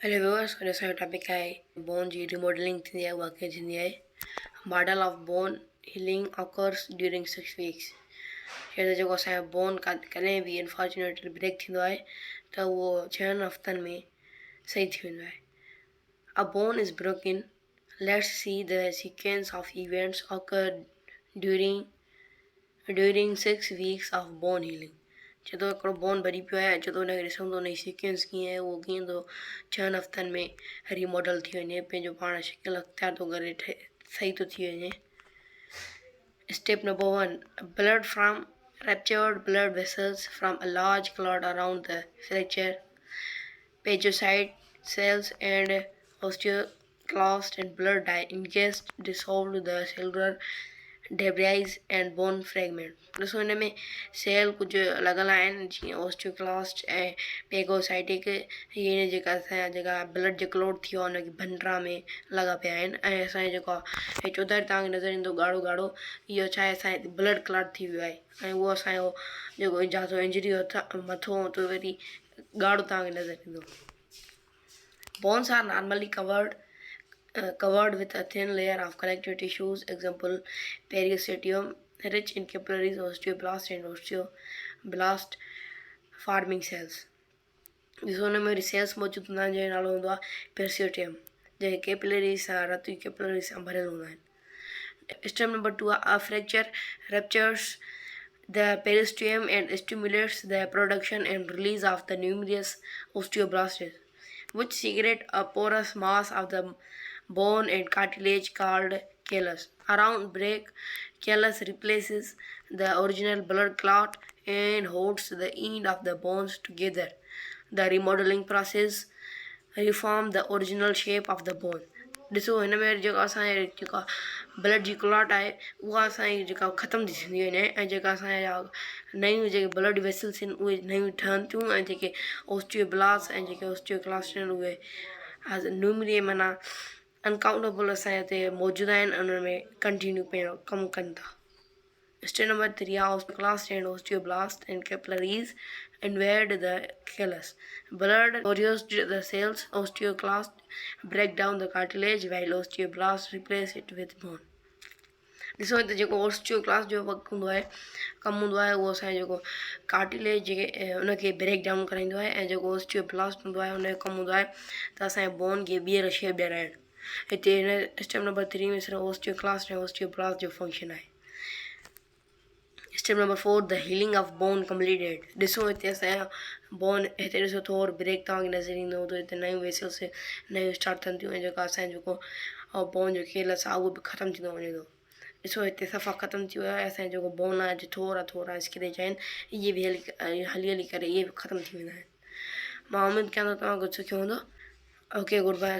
Hello viewers, अॼु topic आहे bone जी remodeling थींदी आहे उहा कीअं थींदी आहे. Model of bone healing occurs during 6 weeks. जैसे जेको असांजो बोन कॾहिं बि अनफॉर्चुनेटली ब्रेक थींदो आहे त उहो 6 हफ़्तनि में सही थी वेंदो आहे. A bone is broken. Let's see the sequence of events occurred during 6 weeks of bone healing. जदों हिकिड़ो बोन भरी पियो आहे जदों हुनखे ॾिसूं त हुनजी सीक्वेंस कीअं आहे उहो कीअं थो 6 हफ़्तनि में रीमॉडल थी वञे पंहिंजो पाण शिकिल अख़्तियार थो करे सही थो थी वञे. Step number 1. Blood from ruptured blood vessels from a large clot around the fracture. Phagocyte cells and osteoclast and blood dye ingest dissolved the cellular debris and bone fragment. ॾिसो हिन में सेल कुझु लॻल आहिनि जीअं ओस्टियोक्लास्ट ऐं पेगोसाइटिक हीअ जेका असांजा जेका ब्लड जो क्लोट थी वियो आहे हुनखे भंडरा में लॻा पिया आहिनि ऐं असांजो जेको आहे हे चौधारी तव्हांखे नज़र ईंदो ॻाढ़ो ॻाढ़ो इहो छा आहे असांजे ब्लड क्लॉट थी वियो आहे ऐं उहो असांजो जेको जाथो इंजरी मथो त वरी ॻाढ़ो तव्हांखे नज़र ईंदो. Bones are normally covered with a thin layer of connective tissues, example periosteum, rich in capillaries, osteoblasts and osteoblast forming cells. ॾिसो हुन में वरी सेल्स मौजूदु हूंदा आहिनि जंहिंजो नालो हूंदो आहे पेरियोस्टियम जेके कैपिलरीज़ सां रत कैपिलरीज़ सां भरियल हूंदा आहिनि. Step number 2. A fracture ruptures the periosteum and stimulates the production and release of the numerous osteoblasts, which secrete a porous mass of the bone and cartilage called callus. Around break, callus replaces the original blood clot and holds the end of the bones together. The remodeling process reforms the original shape of the bone. ॾिसो हिन में जेका असांजे जेका blood जी clot आहे उहा असांजी जेका ख़तमु थी थींदी वञे ऐं जेका असांजा नयूं जेके ब्लड वेसल्स आहिनि उहे नयूं ठहनि थियूं ऐं जेके ओस्टियोब्लास्ट ऐं जेके ओस्टियोक्लास्ट आहिनि उहे न्यूमरी माना अनकाउंटेबल असांजे हिते मौजूदु आहिनि उन में कंटिन्यू पंहिंजो कमु कनि था. Step number 3. Osteoclast and osteoblast and capillaries invade the callus. Blood nourishes the cells. Osteoclast break down the cartilage while osteoblasts replace it with bone. ॾिसो हिते जेको ओस्टियोक्लास्ट जो कमु हूंदो आहे उहो असांजो जेको कार्टिलेज जेके उनखे ब्रेक डाउन कराईंदो आहे ऐं जेको ओस्टियोब्लास्ट हूंदो आहे हुनजो कमु हूंदो आहे त असांजे बोन खे ॿीहर शेप ॾियाराइणु. हिते हिन स्टेप नंबर 3 में सिर्फ़ु ओस्टियोक्लास्ट ऐं ओस्टियोब्लास्ट जो फंक्शन आहे. Step number 4. The healing of bone completed. ॾिसो हिते असांजा बोन हिते ॾिसो थोरो ब्रेक तव्हांखे नज़र ईंदो त हिते नयूं वेसल्स नयूं स्टार्ट थियनि थियूं ऐं जेका असांजो जेको बोन जो खेलस आहे उहो बि ख़तमु थींदो वञे थो. ॾिसो हिते सफ़ा ख़तमु थी वियो आहे असांजो जेको बोन आहे थोरा स्क्रेच आहिनि इहे बि हली करे इहे बि ख़तमु थी वेंदा आहिनि. मां उमेदु कयां थो तव्हां कुझु सिखियो हूंदो. Okay, good by.